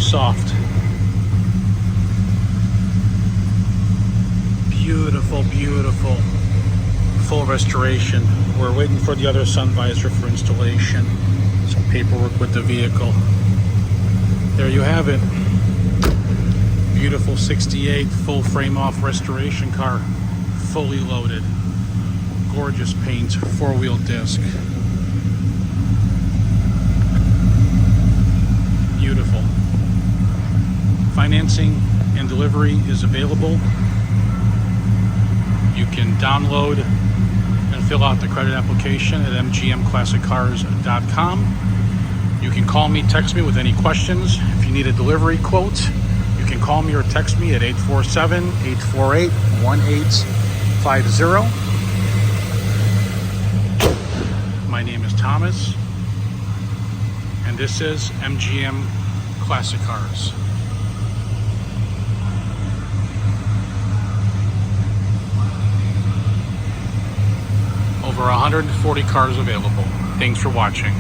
soft. Beautiful, beautiful. Full restoration. We're waiting for the other sun visor for installation. Some paperwork with the vehicle. There you have it. Beautiful 68 full frame off restoration car. Fully loaded. Gorgeous paint, 4-wheel disc. Beautiful. Financing and delivery is available. You can download and fill out the credit application at mgmclassiccars.com. You can call me, text me with any questions. If you need a delivery quote, you can call me or text me at 847-848-1850. My name is Thomas, and this is MGM Classic Cars. Over 140 cars available. Thanks for watching.